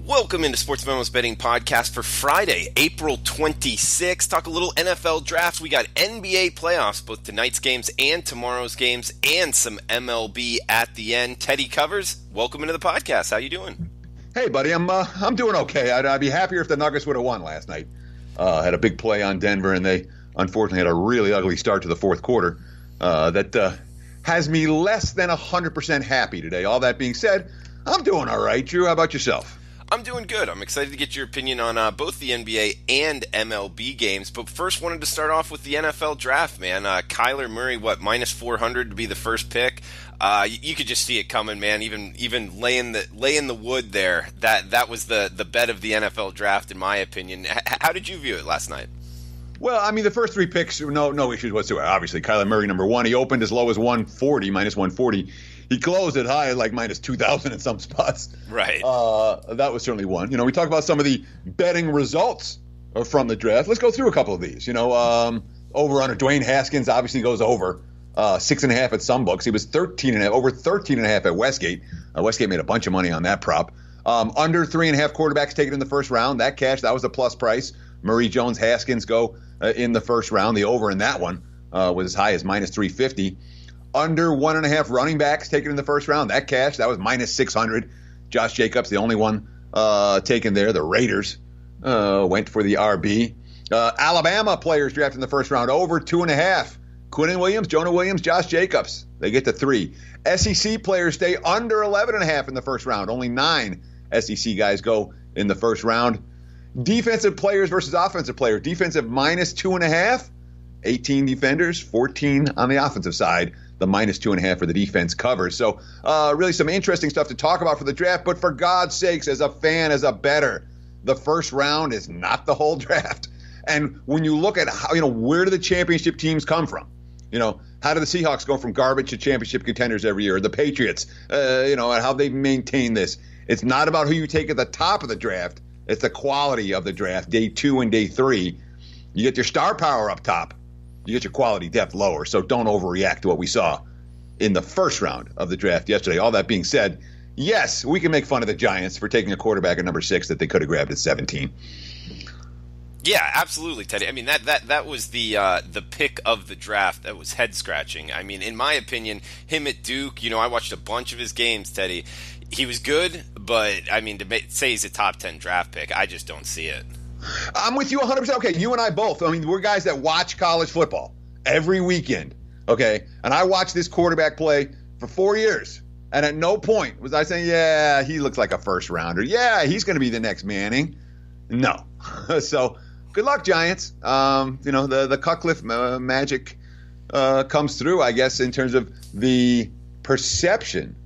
Welcome into Sportsmemo's betting podcast for Friday, April 26th. Talk a little NFL draft. We got NBA playoffs, both tonight's games and tomorrow's games, and some MLB at the end. Teddy Covers, welcome into the podcast. How you doing? Hey, buddy, I'm doing okay. I'd be happier if the Nuggets would have won last night. Had a big play on Denver, and they unfortunately had a really ugly start to the fourth quarter. That has me less than 100% happy today. All that being said, I'm doing all right. Drew, how about yourself? I'm doing good. I'm excited to get your opinion on both the NBA and MLB games. But first, wanted to start off with the NFL draft, man. Kyler Murray, minus 400 to be the first pick. You could just see it coming, man. Even laying the wood there. That was the bet of the NFL draft, in my opinion. How did you view it last night? Well, I mean, the first three picks, no issues whatsoever. Obviously, Kyler Murray, number one. He opened as low as 140, minus 140. He closed it high, like minus 2,000 in some spots. Right. That was certainly one. We talk about some of the betting results from the draft. Let's go through a couple of these. Over under Dwayne Haskins obviously goes over 6.5 at some books. He was 13.5, over 13.5 at Westgate. Westgate made a bunch of money on that prop. Under 3.5 quarterbacks taken in the first round. That was a plus price. Murray, Jones, Haskins go in the first round. The over in that one was as high as minus 350. Under 1.5 running backs taken in the first round. That was minus 600. Josh Jacobs, the only one taken there. The Raiders went for the RB. Alabama players drafted in the first round, over 2.5. Quinnen Williams, Jonah Williams, Josh Jacobs. They get to 3. SEC players stay under 11.5 in the first round. Only 9 SEC guys go in the first round. Defensive players versus offensive players. Defensive minus 2.5. 18 defenders, 14 on the offensive side. The minus 2.5 for the defense covers. So really some interesting stuff to talk about for the draft. But for God's sakes, as a fan, as a bettor, the first round is not the whole draft. And when you look at how, where do the championship teams come from? How do the Seahawks go from garbage to championship contenders every year? The Patriots, and how they maintain this. It's not about who you take at the top of the draft. It's the quality of the draft, day 2 and day 3. You get your star power up top. You get your quality depth lower, so don't overreact to what we saw in the first round of the draft yesterday. All that being said, yes, we can make fun of the Giants for taking a quarterback at number 6 that they could have grabbed at 17. Yeah, absolutely, Teddy. I mean, that was the pick of the draft that was head-scratching. I mean, in my opinion, him at Duke, I watched a bunch of his games, Teddy. He was good, but, I mean, to say he's a top 10 draft pick, I just don't see it. I'm with you 100%. Okay, you and I both. I mean, we're guys that watch college football every weekend, okay? And I watched this quarterback play for 4 years. And at no point was I saying, yeah, he looks like a first rounder. Yeah, he's going to be the next Manning. No. So good luck, Giants. The Cutcliffe magic comes through, I guess, in terms of the perception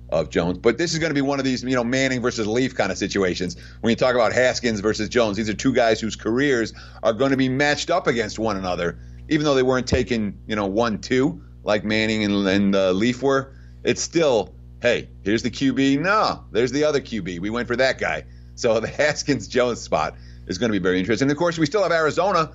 of Jones. But this is going to be one of these, Manning versus Leaf kind of situations. When you talk about Haskins versus Jones, these are two guys whose careers are going to be matched up against one another, even though they weren't taken, 1-2 like Manning and Leaf were. It's still, hey, here's the QB. No, there's the other QB. We went for that guy. So the Haskins-Jones spot is going to be very interesting. And, of course, we still have Arizona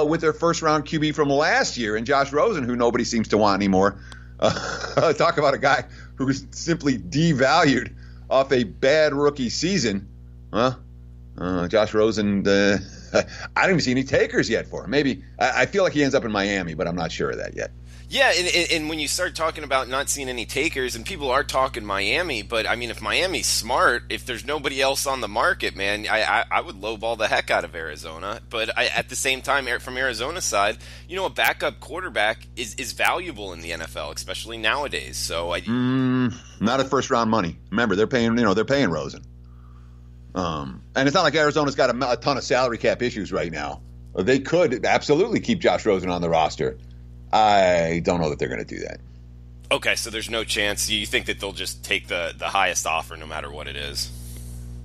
with their first-round QB from last year and Josh Rosen, who nobody seems to want anymore. Talk about a guy who was simply devalued off a bad rookie season. Josh Rosen, I don't even see any takers yet for him. Maybe I feel like he ends up in Miami, but I'm not sure of that yet. Yeah, and when you start talking about not seeing any takers, and people are talking Miami, but I mean, if Miami's smart, if there's nobody else on the market, man, I would lowball the heck out of Arizona. But at the same time, from Arizona's side, a backup quarterback is valuable in the NFL, especially nowadays. So not at first round money. Remember, they're paying Rosen. And it's not like Arizona's got a ton of salary cap issues right now. They could absolutely keep Josh Rosen on the roster. I don't know that they're going to do that. Okay, so there's no chance. You think that they'll just take the highest offer no matter what it is?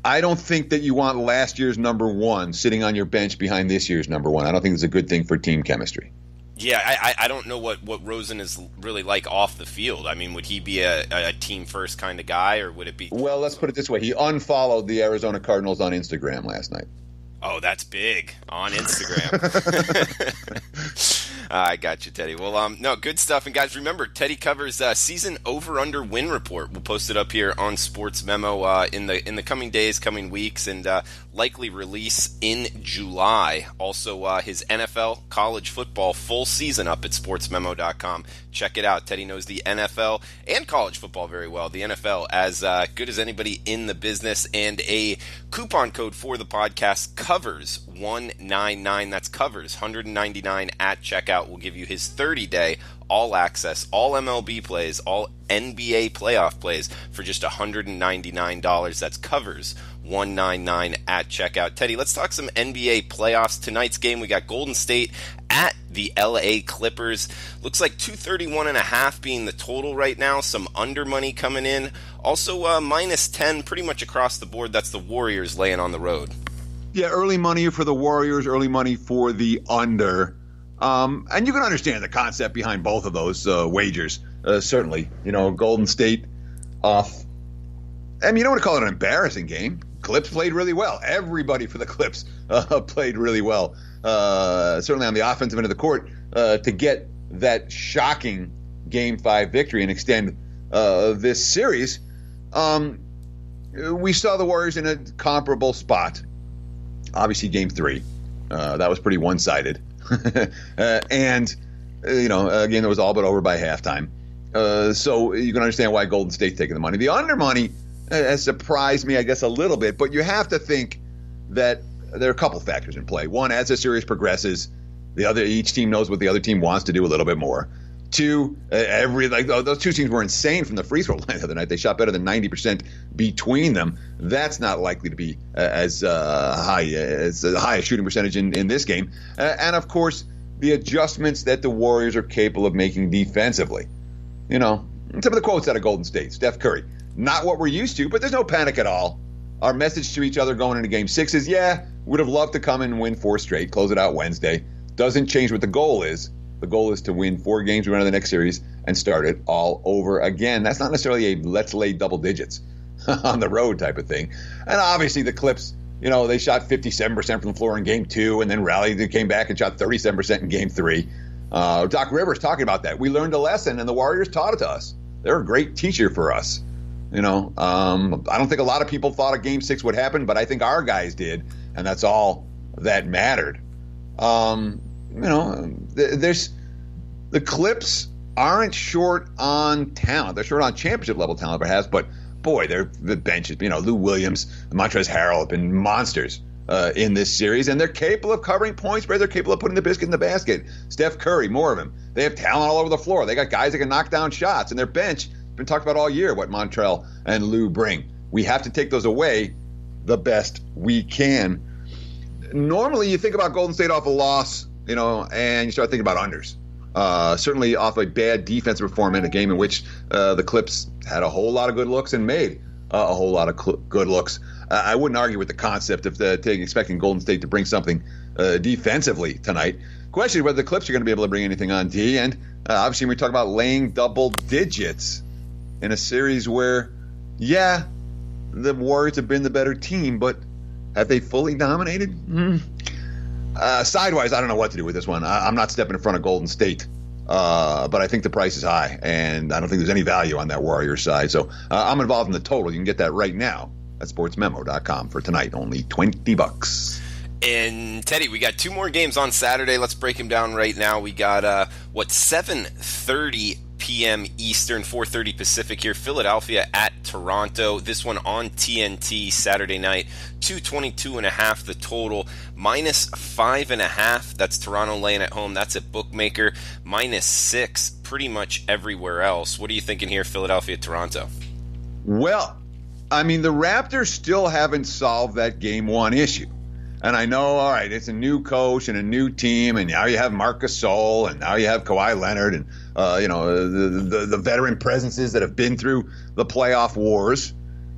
I don't think that you want last year's number 1 sitting on your bench behind this year's number 1. I don't think it's a good thing for team chemistry. Yeah, I don't know what Rosen is really like off the field. I mean, would he be a team-first kind of guy, or would it be... Well, let's put it this way. He unfollowed the Arizona Cardinals on Instagram last night. Oh, that's big. On Instagram. I got you, Teddy. Well, no, good stuff. And guys, remember, Teddy covers season over/under win report. We'll post it up here on Sportsmemo in the coming days, coming weeks, and likely release in July. Also, his NFL, college football full season up at sportsmemo.com. Check it out. Teddy knows the NFL and college football very well. The NFL as good as anybody in the business. And a coupon code for the podcast, covers 199. That's covers 199 at checkout. Will give you his 30-day all access, all MLB plays, all NBA playoff plays for just $199. That's covers 199 at checkout. Teddy, let's talk some NBA playoffs. Tonight's game, we got Golden State at the LA Clippers. Looks like 231.5 being the total right now. Some under money coming in. Also minus 10 pretty much across the board. That's the Warriors laying on the road. Yeah, early money for the Warriors, early money for the under. And you can understand the concept behind both of those wagers, certainly. Golden State off. I mean, you don't want to call it an embarrassing game. Clips played really well. Everybody for the Clips played really well. Certainly on the offensive end of the court, to get that shocking Game 5 victory and extend this series. We saw the Warriors in a comparable spot. Obviously, Game 3. That was pretty one-sided. And, a game that was all but over by halftime. So you can understand why Golden State's taking the money. The under money has surprised me, I guess, a little bit. But you have to think that there are a couple factors in play. One, as the series progresses, each team knows what the other team wants to do a little bit more. Two, those two teams were insane from the free throw line the other night. They shot better than 90% between them. That's not likely to be as high a shooting percentage in this game. And of course, the adjustments that the Warriors are capable of making defensively. Some of the quotes out of Golden State. Steph Curry, not what we're used to, but there's no panic at all. Our message to each other going into Game 6 is, would have loved to come in and win 4 straight, close it out Wednesday. Doesn't change what the goal is. The goal is to win 4 games, we run to the next series, and start it all over again. That's not necessarily a let's lay double digits on the road type of thing. And obviously the Clips, they shot 57% from the floor in Game 2 and then rallied and came back and shot 37% in Game 3. Doc Rivers talking about that. We learned a lesson, and the Warriors taught it to us. They're a great teacher for us. I don't think a lot of people thought a Game 6 would happen, but I think our guys did, and that's all that mattered. The Clips aren't short on talent. They're short on championship level talent, perhaps, but boy, the benches. Lou Williams, Montrezl Harrell have been monsters in this series, and they're capable of covering point spreads. They're capable of putting the biscuit in the basket. Steph Curry, more of him. They have talent all over the floor. They got guys that can knock down shots, and their bench been talked about all year. What Montrezl and Lou bring. We have to take those away the best we can. Normally, you think about Golden State off a loss, and you start thinking about unders. Certainly off a bad defensive performance in a game in which the Clips had a whole lot of good looks and made a whole lot of good looks. I wouldn't argue with the concept of expecting Golden State to bring something defensively tonight. Question is whether the Clips are going to be able to bring anything on D. And obviously, we talk about laying double digits in a series where, the Warriors have been the better team, but have they fully dominated? Sidewise, I don't know what to do with this one. I'm not stepping in front of Golden State, but I think the price is high, and I don't think there's any value on that Warriors side. So I'm involved in the total. You can get that right now at sportsmemo.com for tonight, only $20. And Teddy, we got 2 more games on Saturday. Let's break them down right now. We got 7:30 p.m. Eastern, 4:30 Pacific here. Philadelphia at Toronto. This one on TNT Saturday night. 222.5 the total. Minus 5.5. That's Toronto laying at home. That's a bookmaker. -6 pretty much everywhere else. What are you thinking here, Philadelphia, Toronto? Well, I mean, the Raptors still haven't solved that Game 1 issue. And I know, all right, it's a new coach and a new team, and now you have Marc Gasol, and now you have Kawhi Leonard, and the veteran presences that have been through the playoff wars.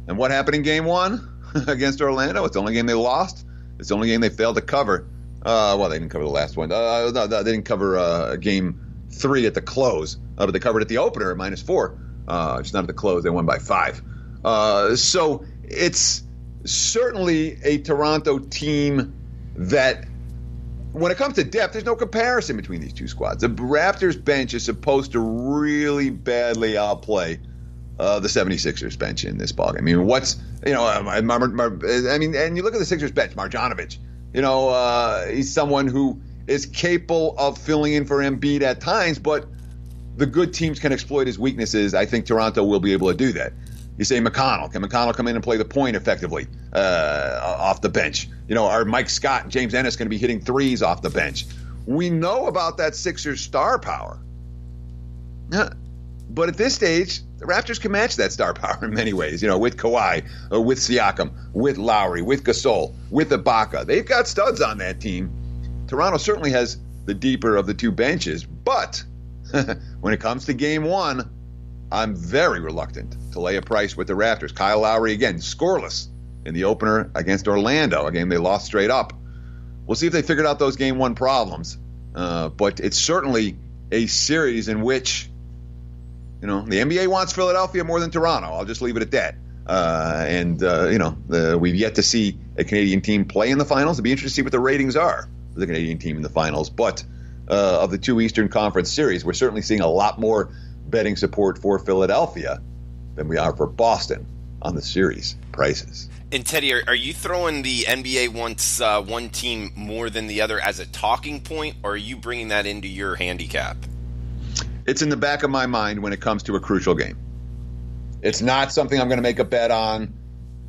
And what happened in Game 1 against Orlando? It's the only game they lost. It's the only game they failed to cover. Well, they didn't cover the last one. No, they didn't cover Game 3 at the close, but they covered at the opener at -4. Just not at the close. They won by 5. So it's certainly a Toronto team that when it comes to depth, there's no comparison between these two squads. The Raptors bench is supposed to really badly outplay the 76ers bench in this ballgame. I mean, and you look at the Sixers bench, Marjanovic. He's someone who is capable of filling in for Embiid at times, but the good teams can exploit his weaknesses. I think Toronto will be able to do that. You say McConnell. Can McConnell come in and play the point effectively off the bench? Are Mike Scott and James Ennis going to be hitting threes off the bench? We know about that Sixers star power. Yeah. But at this stage, the Raptors can match that star power in many ways, with Kawhi, with Siakam, with Lowry, with Gasol, with Ibaka. They've got studs on that team. Toronto certainly has the deeper of the two benches, but when it comes to game one, I'm very reluctant to lay a price with the Raptors. Kyle Lowry, again, scoreless in the opener against Orlando, a game they lost straight up. We'll see if they figured out those game one problems. But it's certainly a series in which, the NBA wants Philadelphia more than Toronto. I'll just leave it at that. We've yet to see a Canadian team play in the finals. It'd be interesting to see what the ratings are for the Canadian team in the finals. But of the two Eastern Conference series, we're certainly seeing a lot more betting support for Philadelphia than we are for Boston on the series prices. And Teddy, are you throwing the NBA wants one team more than the other as a talking point, or are you bringing that into your handicap? It's in the back of my mind when it comes to a crucial game. It's not something I'm going to make a bet on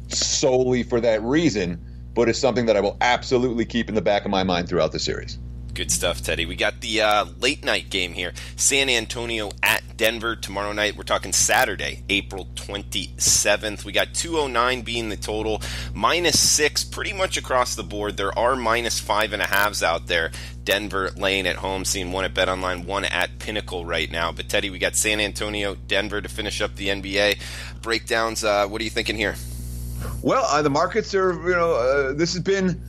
solely for that reason, but it's something that I will absolutely keep in the back of my mind throughout the series. Good stuff, Teddy. We got the late night game here. San Antonio at Denver tomorrow night. We're talking Saturday, April 27th. We got 209 being the total. -6 pretty much across the board. There are -5.5s out there. Denver laying at home, seeing one at BetOnline, one at Pinnacle right now. But Teddy, we got San Antonio, Denver to finish up the NBA breakdowns. What are you thinking here? Well, the markets are, this has been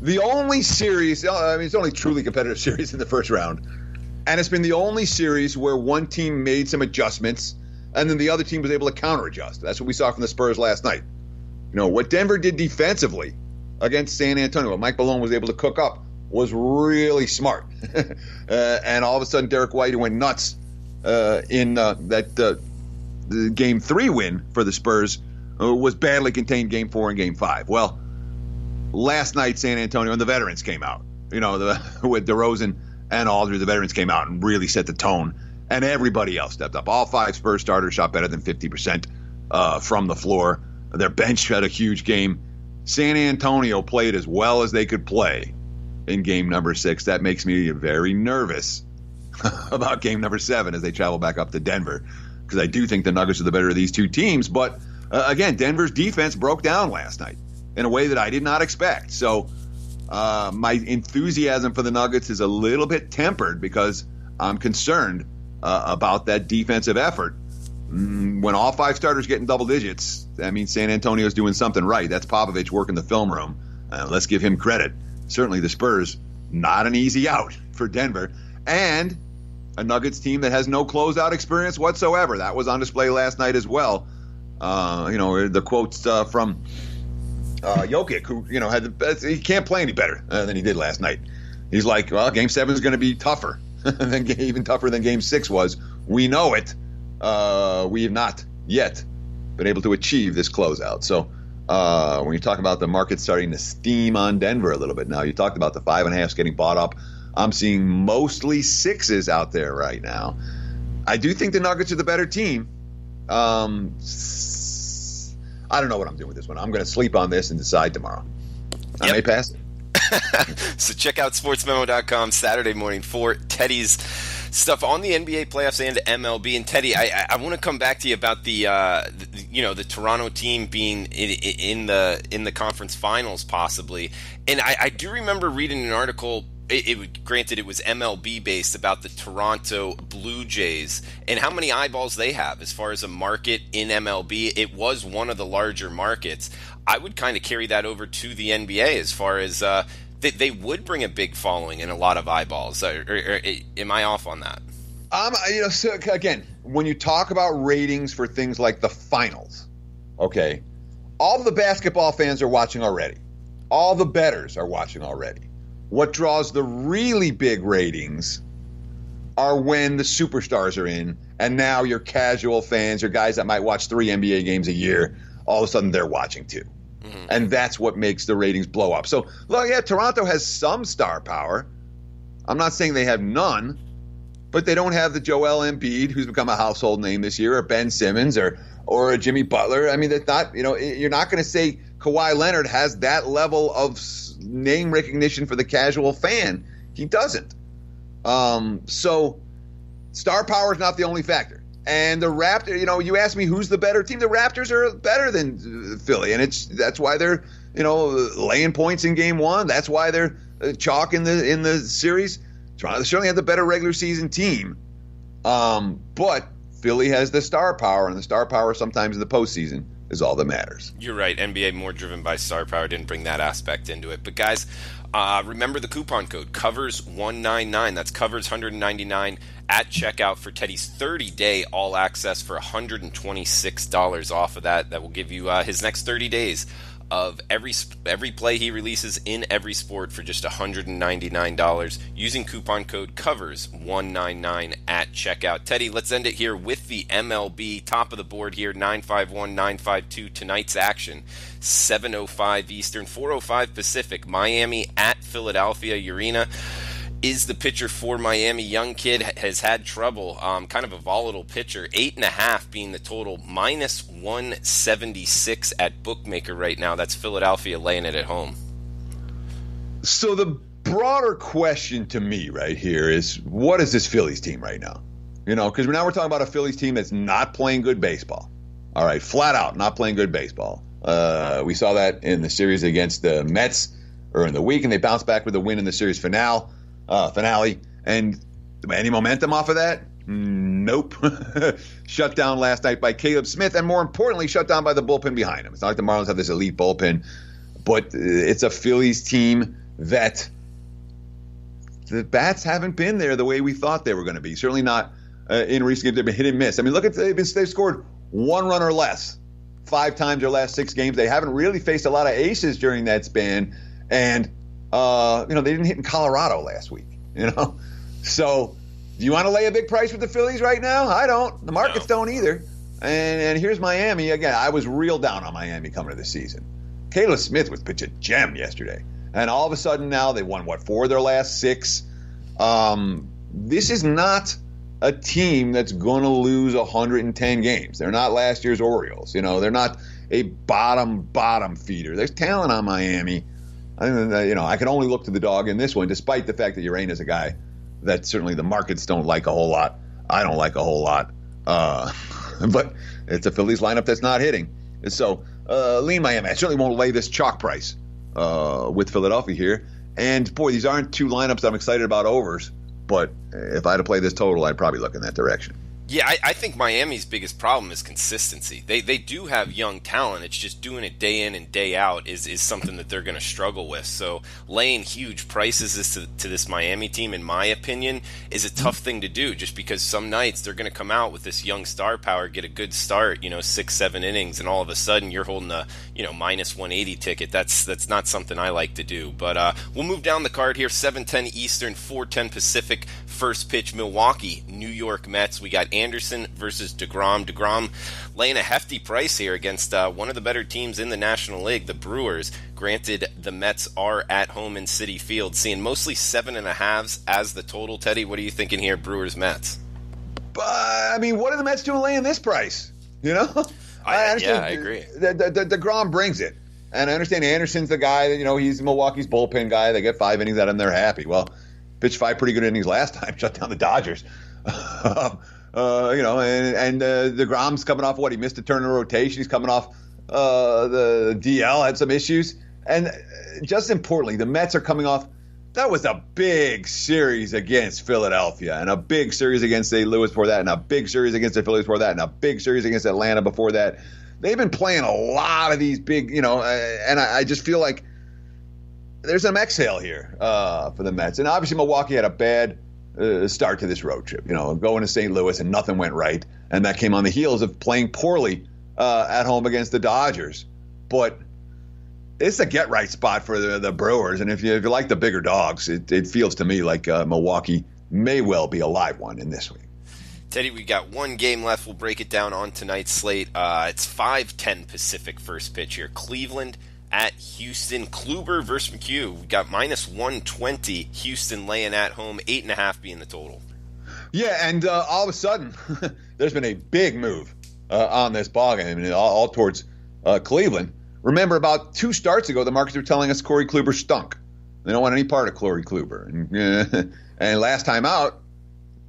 the only series, it's the only truly competitive series in the first round. And it's been the only series where one team made some adjustments and then the other team was able to counter-adjust. That's what we saw from the Spurs last night. What Denver did defensively against San Antonio, what Mike Malone was able to cook up, was really smart. And all of a sudden, Derek White, who went nuts in the Game 3 win for the Spurs, was badly contained Game 4 and Game 5. Well, last night, San Antonio and the veterans came out. With DeRozan and Aldridge, the veterans came out and really set the tone. And everybody else stepped up. All 5 Spurs starters shot better than 50% from the floor. Their bench had a huge game. San Antonio played as well as they could play in game number 6. That makes me very nervous about game number 7 as they travel back up to Denver, because I do think the Nuggets are the better of these two teams. But again, Denver's defense broke down last night in a way that I did not expect. So my enthusiasm for the Nuggets is a little bit tempered because I'm concerned about that defensive effort. When all 5 starters get in double digits, that means San Antonio's doing something right. That's Popovich working the film room. Let's give him credit. Certainly the Spurs, not an easy out for Denver. And a Nuggets team that has no closeout experience whatsoever. That was on display last night as well. The quotes from Jokic, who had the best, he can't play any better than he did last night. He's like, well, Game 7 is going to be tougher, even tougher than Game 6 was. We know it. We have not yet been able to achieve this closeout. So when you talk about the market starting to steam on Denver a little bit now, you talked about the 5.5s getting bought up. I'm seeing mostly 6s out there right now. I do think the Nuggets are the better team. I don't know what I'm doing with this one. I'm going to sleep on this and decide tomorrow. I may pass it. So check out sportsmemo.com Saturday morning for Teddy's stuff on the NBA playoffs and MLB. And Teddy, I want to come back to you about the Toronto team being in the conference finals possibly. And I do remember reading an article. Granted, it was MLB based, about the Toronto Blue Jays and how many eyeballs they have as far as a market in MLB. It was one of the larger markets. I would kind of carry that over to the NBA as far as they would bring a big following and a lot of eyeballs. Or am I off on that? So again, when you talk about ratings for things like the finals, okay, all the basketball fans are watching already. All the bettors are watching already. What draws the really big ratings are when the superstars are in, and now your casual fans, your guys that might watch 3 NBA games a year, all of a sudden they're watching too. Mm-hmm. And that's what makes the ratings blow up. So, well, yeah, Toronto has some star power. I'm not saying they have none, but they don't have the Joel Embiid, who's become a household name this year, or Ben Simmons, or a Jimmy Butler. I mean, that's not, you're not going to say Kawhi Leonard has that level of name recognition for the casual fan. He doesn't. So star power is not the only factor. And the Raptors, you ask me who's the better team. The Raptors are better than Philly, and that's why they're, laying points in game 1. That's why they're chalk in the series. Toronto certainly had the better regular season team, but Philly has the star power, and the star power sometimes in the postseason is all that matters. You're right. NBA more driven by star power, didn't bring that aspect into it. But guys, remember the coupon code COVERS199. That's COVERS 199 at checkout for Teddy's 30-day all access for $126 off of that. That will give you his next 30 days of every play he releases in every sport for just $199 using coupon code COVERS199 at checkout. Teddy, let's end it here with the MLB. Top of the board here, 951, 952. Tonight's action, 7:05 Eastern, 4:05 Pacific. Miami at Philadelphia. Urena is the pitcher for Miami. Young kid has had trouble. Kind of a volatile pitcher. 8.5 being the total. Minus 176 at bookmaker right now. That's Philadelphia laying it at home. So the broader question to me right here is, what is this Phillies team right now? Because now we're talking about a Phillies team that's not playing good baseball. All right, flat out not playing good baseball. We saw that in the series against the Mets earlier in the week, and they bounced back with a win in the series finale. And any momentum off of that? Nope. Shut down last night by Caleb Smith, and more importantly, shut down by the bullpen behind him. It's not like the Marlins have this elite bullpen, but it's a Phillies team that the bats haven't been there the way we thought they were going to be. Certainly not in recent games. They've been hit and miss. I mean, look at they've scored 1 run or less 5 times their last 6 games. They haven't really faced a lot of aces during that span, and they didn't hit in Colorado last week, So do you want to lay a big price with the Phillies right now? I don't. The markets don't either. And here's Miami. Again, I was real down on Miami coming to this season. Caleb Smith was pitch a gem yesterday. And all of a sudden now they won, 4 of their last 6. This is not a team that's going to lose 110 games. They're not last year's Orioles. They're not a bottom feeder. There's talent on Miami. I can only look to the dog in this one, despite the fact that Urena's a guy that certainly the markets don't like a whole lot. I don't like a whole lot. But it's a Phillies lineup that's not hitting. So lean Miami. I certainly won't lay this chalk price with Philadelphia here. And, boy, these aren't 2 lineups I'm excited about overs. But if I had to play this total, I'd probably look in that direction. Yeah, I think Miami's biggest problem is consistency. They do have young talent. It's just doing it day in and day out is something that they're going to struggle with. So laying huge prices to this Miami team, in my opinion, is a tough thing to do, just because some nights they're going to come out with this young star power, get a good start, 6-7 innings, and all of a sudden you're holding a minus 180 ticket. That's not something I like to do. But we'll move down the card here. 7:10 Eastern, 4:10 Pacific. First pitch, Milwaukee, New York Mets. We got Anderson versus DeGrom. DeGrom laying a hefty price here against one of the better teams in the National League, the Brewers. Granted, the Mets are at home in Citi Field, seeing mostly 7.5s as the total. Teddy, what are you thinking here, Brewers-Mets? I mean, what are the Mets doing laying this price? I agree. DeGrom brings it. And I understand Anderson's the guy that, he's Milwaukee's bullpen guy. They get 5 innings out of him, they're happy. Well, pitched 5 pretty good innings last time, shut down the Dodgers. DeGrom's coming off what? He missed a turn in rotation. He's coming off the DL, had some issues. And just importantly, the Mets are coming off. That was a big series against Philadelphia, and a big series against St. Louis before that, and a big series against the Phillies before that, and a big series against Atlanta before that. They've been playing a lot of these big, and I just feel like there's an exhale here for the Mets. And obviously Milwaukee had a bad start to this road trip, going to St. Louis and nothing went right. And that came on the heels of playing poorly at home against the Dodgers. But it's a get-right spot for the Brewers. And if you like the bigger dogs, it feels to me like Milwaukee may well be a live one in this week. Teddy, we got one game left. We'll break it down on tonight's slate. It's 5:10 Pacific first pitch here. Cleveland at Houston. Kluber versus McHugh. We got minus 120. Houston laying at home. 8.5 being the total. Yeah, and all of a sudden, there's been a big move on this ballgame, and all towards Cleveland. Remember, about 2 starts ago, the markets were telling us Corey Kluber stunk. They don't want any part of Corey Kluber. And last time out,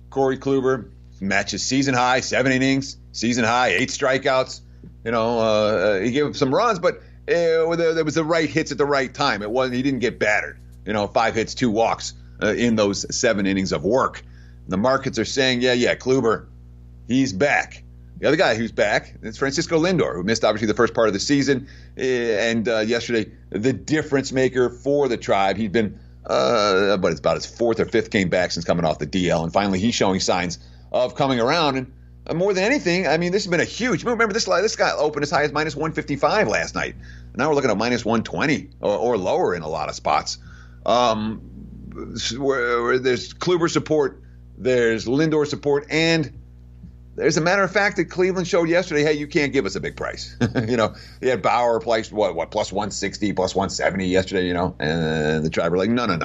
Corey Kluber matches season high, 7 innings, season high, 8 strikeouts. He gave up some runs, but there was the right hits at the right time. He didn't get battered. 5 hits, 2 walks in those 7 innings of work. The markets are saying, yeah, Kluber, he's back. The other guy who's back is Francisco Lindor, who missed obviously the first part of the season, and yesterday the difference maker for the Tribe. He'd been, but it's about his 4th or 5th game back since coming off the DL, and finally he's showing signs of coming around. And more than anything, I mean, this has been a huge move. Remember, this guy opened as high as minus 155 last night. Now we're looking at minus 120 or lower in a lot of spots. Where there's Kluber support, there's Lindor support, and there's a matter of fact that Cleveland showed yesterday, hey, you can't give us a big price. They had Bauer priced, what, plus 160, plus 170 yesterday, and the Tribe were like, no. And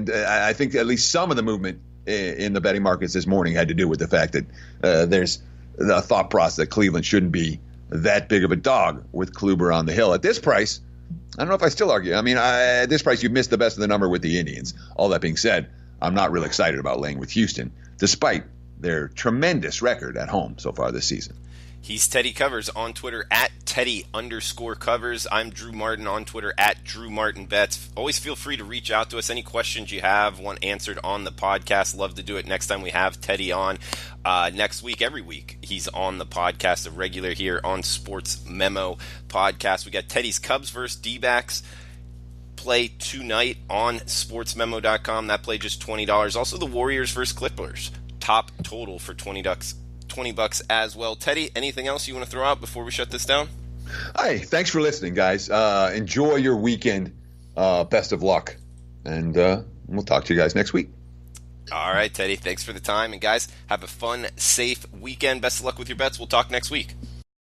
I think at least some of the movement in the betting markets this morning had to do with the fact that there's the thought process that Cleveland shouldn't be that big of a dog with Kluber on the hill. At this price, I don't know if I still argue. I mean, at this price, you missed the best of the number with the Indians. All that being said, I'm not really excited about laying with Houston, despite their tremendous record at home so far this season. He's Teddy Covers on Twitter at Teddy_Covers. I'm Drew Martin on Twitter at DrewMartinBets. Always feel free to reach out to us. Any questions you have, want answered on the podcast. Love to do it next time we have Teddy on. Next week, every week, he's on the podcast, a regular here on Sportsmemo podcast. We got Teddy's Cubs versus D-backs play tonight on sportsmemo.com. That play just $20. Also the Warriors versus Clippers. Top total for $20 as well. Teddy, anything else you want to throw out before we shut this down? Hey, thanks for listening, guys. Enjoy your weekend. Best of luck. And we'll talk to you guys next week. All right, Teddy, thanks for the time. And guys, have a fun, safe weekend. Best of luck with your bets. We'll talk next week.